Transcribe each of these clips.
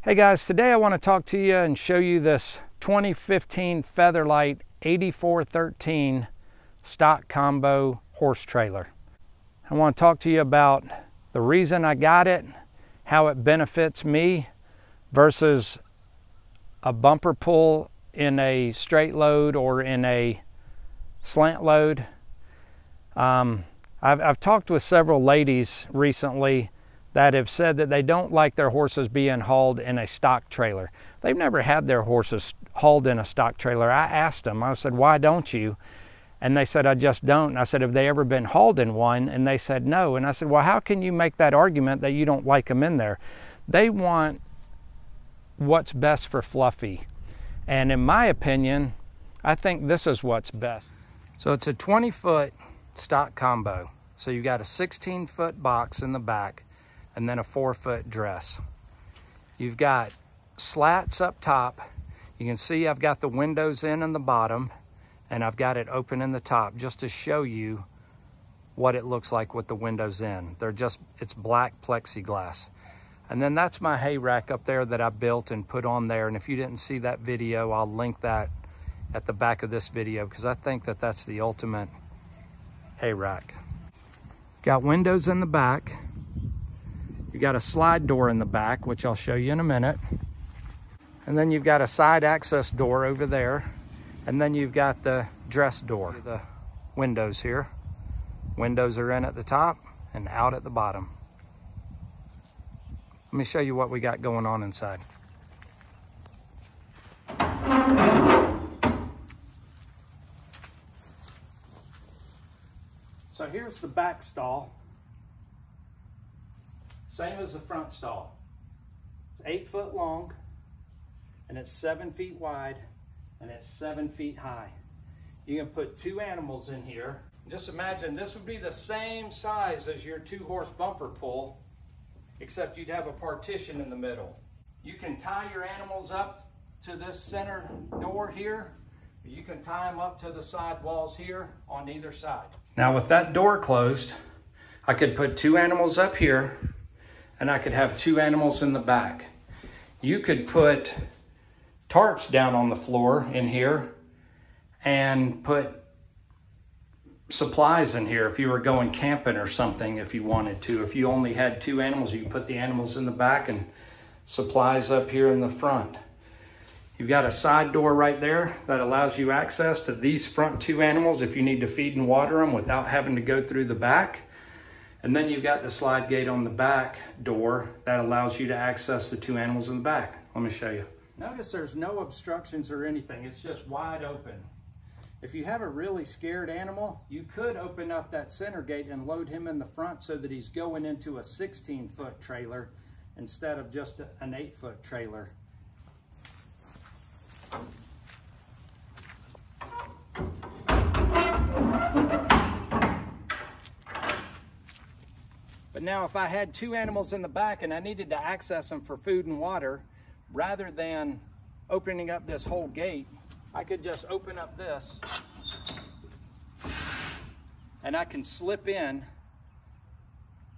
Hey guys, today I want to talk to you and show you this 2015 Featherlite 8413 stock combo horse trailer. I want to talk to you about the reason I got it, how it benefits me versus a bumper pull in a straight load or in a slant load. I've talked with several ladies recently that have said that they don't like their horses being hauled in a stock trailer. They've never had their horses hauled in a stock trailer. I asked them, I said, why don't you? And they said, I just don't. And I said, have they ever been hauled in one? And they said, no. And I said, well, how can you make that argument that you don't like them in there? They want what's best for Fluffy. And in my opinion, I think this is what's best. So it's a 20-foot stock combo. So you've got a 16-foot box in the back, and then a 4-foot dress. You've got slats up top. You can see I've got the windows in the bottom, and I've got it open in the top just to show you what it looks like with the windows in. It's black plexiglass. And then that's my hay rack up there that I built and put on there. And if you didn't see that video, I'll link that at the back of this video because I think that that's the ultimate hay rack. Got windows in the back. You got a slide door in the back, which I'll show you in a minute. And then you've got a side access door over there. And then you've got the dress door. The windows here. Windows are in at the top and out at the bottom. Let me show you what we got going on inside. So here's the back stall. Same as the front stall. It's 8 foot long, and it's 7 feet wide, and it's 7 feet high. You can put 2 animals in here. Just imagine this would be the same size as your 2-horse bumper pull, except you'd have a partition in the middle. You can tie your animals up to this center door here. You can tie them up to the side walls here on either side. Now with that door closed, I could put 2 animals up here, and I could have 2 animals in the back. You could put tarps down on the floor in here and put supplies in here if you were going camping or something if you wanted to. If you only had 2 animals, you could put the animals in the back and supplies up here in the front. You've got a side door right there that allows you access to these front 2 animals if you need to feed and water them without having to go through the back. And then you've got the slide gate on the back door that allows you to access the 2 animals in the back. Let me show you. Notice there's no obstructions or anything. It's just wide open. If you have a really scared animal, you could open up that center gate and load him in the front so that he's going into a 16-foot trailer instead of just an 8-foot trailer. But now if I had 2 animals in the back and I needed to access them for food and water, rather than opening up this whole gate, I could just open up this and I can slip in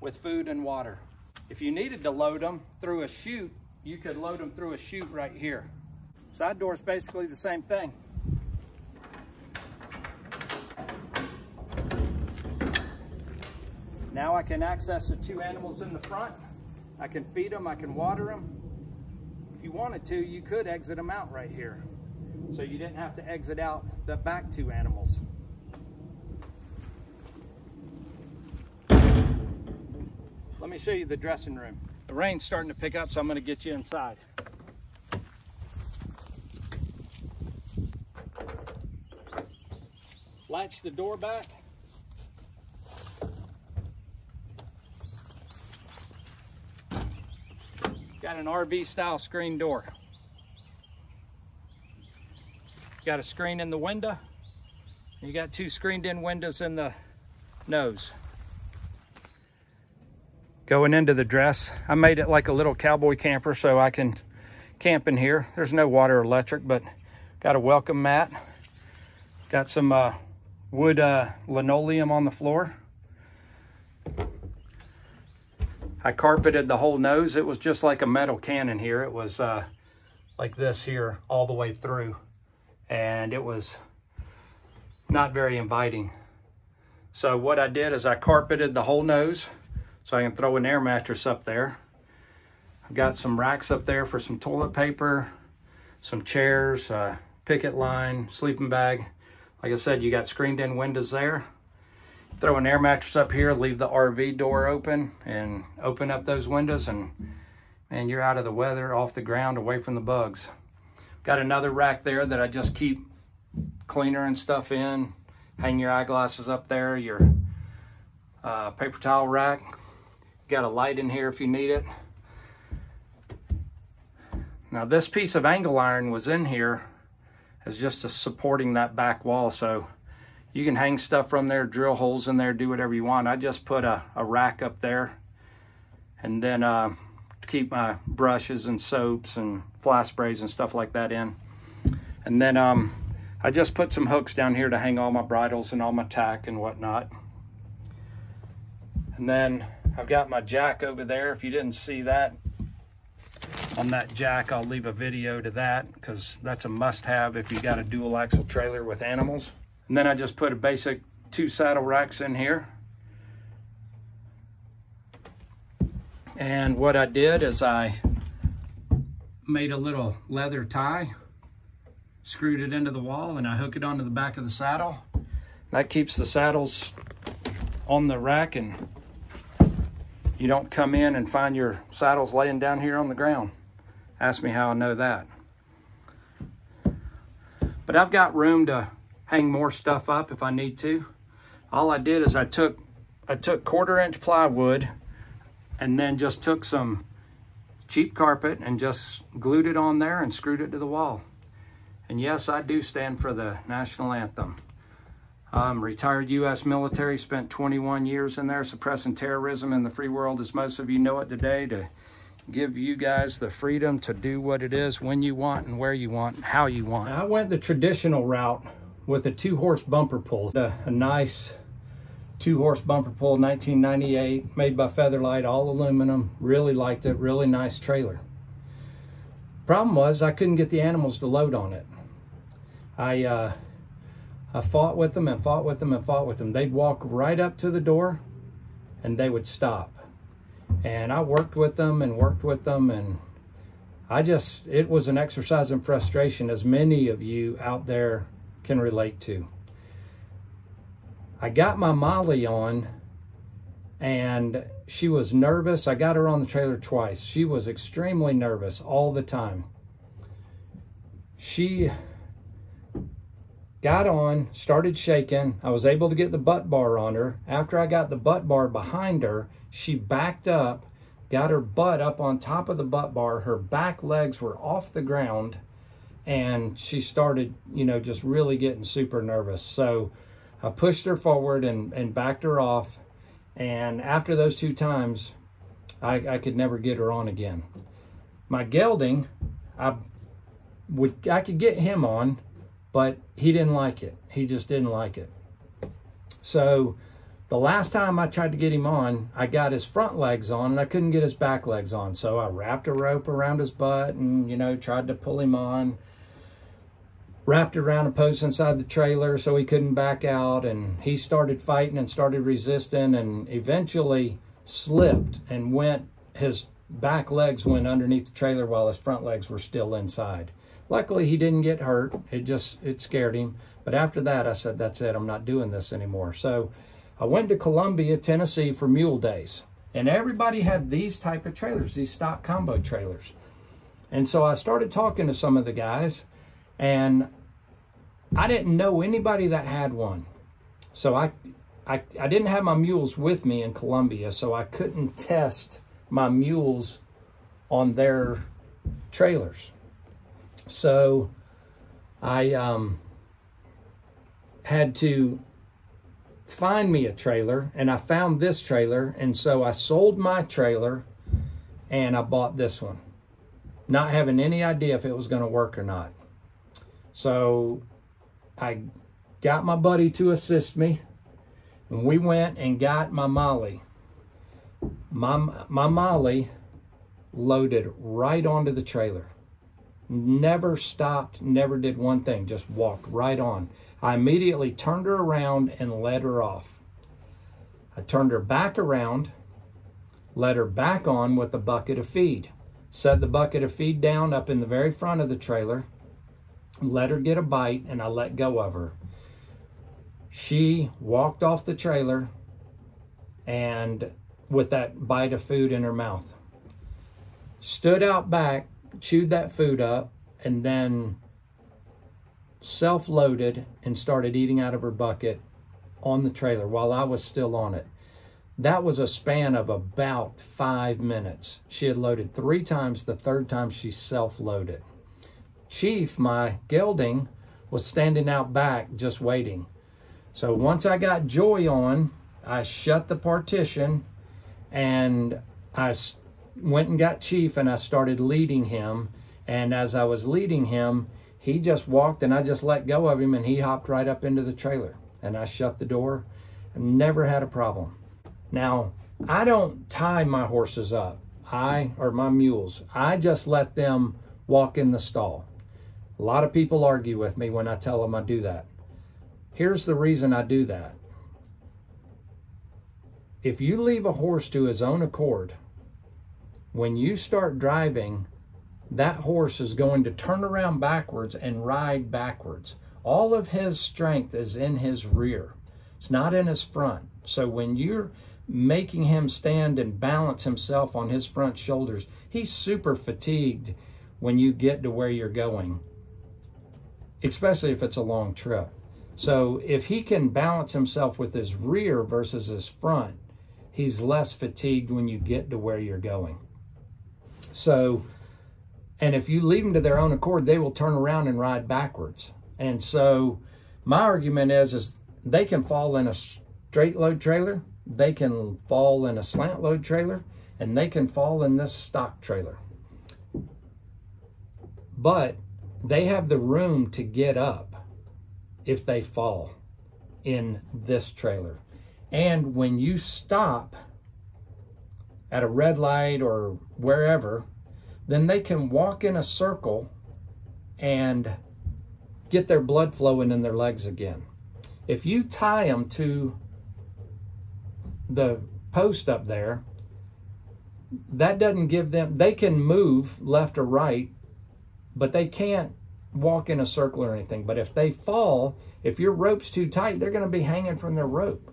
with food and water. If you needed to load them through a chute, you could load them through a chute right here. Side door is basically the same thing. Now I can access the 2 animals in the front. I can feed them, I can water them. If you wanted to, you could exit them out right here. So you didn't have to exit out the back 2 animals. Let me show you the dressing room. The rain's starting to pick up, so I'm going to get you inside. Latch the door back. Got an RV style screen door. Got a screen in the window. You got 2 screened in windows in the nose. Going into the dress, I made it like a little cowboy camper so I can camp in here. There's no water or electric, but got a welcome mat. Got some wood linoleum on the floor. I carpeted the whole nose. It was just like a metal can in here. It was like this here all the way through. And it was not very inviting. So what I did is I carpeted the whole nose so I can throw an air mattress up there. I've got some racks up there for some toilet paper, some chairs, picket line, sleeping bag. Like I said, you got screened in windows there. Throw an air mattress up here, leave the RV door open, and open up those windows, and you're out of the weather, off the ground, away from the bugs. Got another rack there that I just keep cleaner and stuff in. Hang your eyeglasses up there, your paper towel rack. Got a light in here if you need it. Now this piece of angle iron was in here as just supporting that back wall, so you can hang stuff from there, drill holes in there, do whatever you want. I just put a rack up there, and then to keep my brushes and soaps and fly sprays and stuff like that in. And then I just put some hooks down here to hang all my bridles and all my tack and whatnot. And then I've got my jack over there. If you didn't see that on that jack, I'll leave a video to that, because that's a must-have if you got a dual axle trailer with animals. And then I just put a basic 2 saddle racks in here. And what I did is I made a little leather tie, screwed it into the wall, and I hook it onto the back of the saddle. That keeps the saddles on the rack, and you don't come in and find your saddles laying down here on the ground. Ask me how I know that. But I've got room to hang more stuff up if I need to. All I did is I took 1/4-inch plywood and then just took some cheap carpet and just glued it on there and screwed it to the wall. And yes, I do stand for the national anthem. Retired U.S. military, spent 21 years in there suppressing terrorism in the free world as most of you know it today, to give you guys the freedom to do what it is, when you want and where you want and how you want. I went the traditional route with a 2-horse bumper pull. A nice 2-horse bumper pull, 1998, made by Featherlite, all aluminum. Really liked it, really nice trailer. Problem was I couldn't get the animals to load on it. I fought with them and fought with them and fought with them. They'd walk right up to the door and they would stop. And I worked with them, and it was an exercise in frustration, as many of you out there can relate to. I got my Molly on, and she was nervous. I got her on the trailer twice. She was extremely nervous all the time. She got on, started shaking. I was able to get the butt bar on her. After I got the butt bar behind her, she backed up, got her butt up on top of the butt bar. Her back legs were off the ground, and she started, just really getting super nervous. So I pushed her forward and backed her off. And after those 2 times, I could never get her on again. My gelding, I could get him on, but he didn't like it. He just didn't like it. So the last time I tried to get him on, I got his front legs on and I couldn't get his back legs on. So I wrapped a rope around his butt and, tried to pull him on. Wrapped around a post inside the trailer so he couldn't back out. And he started fighting and started resisting, and eventually slipped and his back legs went underneath the trailer while his front legs were still inside. Luckily, he didn't get hurt. It scared him. But after that, I said, that's it. I'm not doing this anymore. So I went to Columbia, Tennessee for Mule Days. And everybody had these type of trailers, these stock combo trailers. And so I started talking to some of the guys, and I didn't know anybody that had one. So I didn't have my mules with me in Columbia, so I couldn't test my mules on their trailers. So I had to find me a trailer, and I found this trailer, and so I sold my trailer and I bought this one, not having any idea if it was going to work or not. So I got my buddy to assist me, and we went and got my Molly. My Molly loaded right onto the trailer. Never stopped, never did one thing, just walked right on. I immediately turned her around and led her off. I turned her back around, led her back on with a bucket of feed. Set the bucket of feed down up in the very front of the trailer, let her get a bite, and I let go of her. She walked off the trailer and with that bite of food in her mouth. Stood out back, chewed that food up, and then self-loaded and started eating out of her bucket on the trailer while I was still on it. That was a span of about 5 minutes. She had loaded 3 times. The third time she self-loaded. Chief, my gelding, was standing out back just waiting. So once I got Joy on, I shut the partition and I went and got Chief and I started leading him. And as I was leading him, he just walked and I just let go of him and he hopped right up into the trailer. And I shut the door and never had a problem. Now, I don't tie my horses up, or my mules. I just let them walk in the stall. A lot of people argue with me when I tell them I do that. Here's the reason I do that. If you leave a horse to his own accord, when you start driving, that horse is going to turn around backwards and ride backwards. All of his strength is in his rear. It's not in his front. So when you're making him stand and balance himself on his front shoulders, he's super fatigued when you get to where you're going, especially if it's a long trip. So if he can balance himself with his rear versus his front, he's less fatigued when you get to where you're going. So, and if you leave them to their own accord, they will turn around and ride backwards. And so my argument is they can fall in a straight load trailer, they can fall in a slant load trailer, and they can fall in this stock trailer. But they have the room to get up if they fall in this trailer. And when you stop at a red light or wherever, then they can walk in a circle and get their blood flowing in their legs again. If you tie them to the post up there, that doesn't give them, they can move left or right, but they can't walk in a circle or anything. But if they fall, if your rope's too tight, they're going to be hanging from their rope.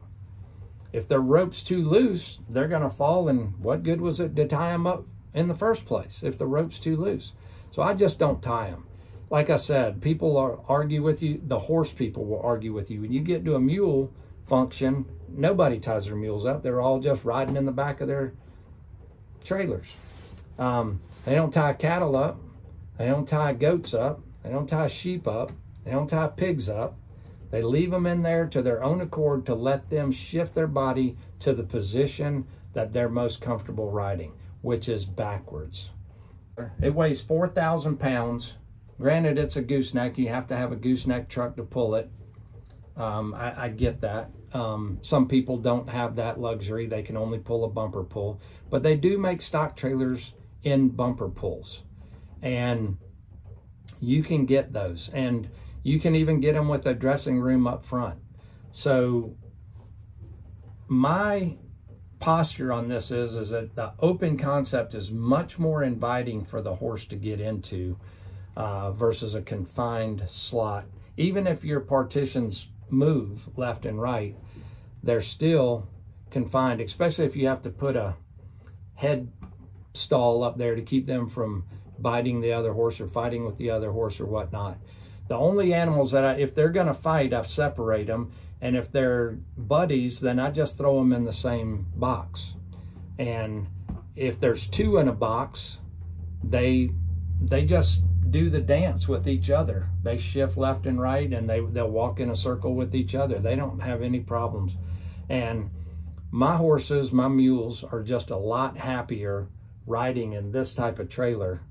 If their rope's too loose, they're going to fall, and what good was it to tie them up in the first place if the rope's too loose? So I just don't tie them. Like I said, people argue with you. The horse people will argue with you. When you get to a mule function, nobody ties their mules up. They're all just riding in the back of their trailers. They don't tie cattle up. They don't tie goats up. They don't tie sheep up. They don't tie pigs up. They leave them in there to their own accord to let them shift their body to the position that they're most comfortable riding, which is backwards. It weighs 4,000 pounds. Granted, it's a gooseneck. You have to have a gooseneck truck to pull it. I get that. Some people don't have that luxury. They can only pull a bumper pull. But they do make stock trailers in bumper pulls. And you can get those. And you can even get them with a dressing room up front. So my posture on this is that the open concept is much more inviting for the horse to get into versus a confined slot. Even if your partitions move left and right, they're still confined, especially if you have to put a head stall up there to keep them from biting the other horse or fighting with the other horse or whatnot. The only animals that if they're going to fight, I separate them. And if they're buddies, then I just throw them in the same box. And if there's two in a box, they just do the dance with each other. They shift left and right, and they'll walk in a circle with each other. They don't have any problems. And my horses, my mules, are just a lot happier riding in this type of trailer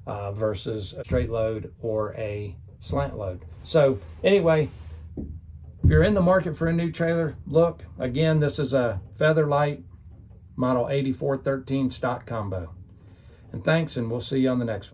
versus a straight load or a slant load. So anyway, if you're in the market for a new trailer, look, again, this is a Featherlite model 8413 stock combo. And thanks, and we'll see you on the next one.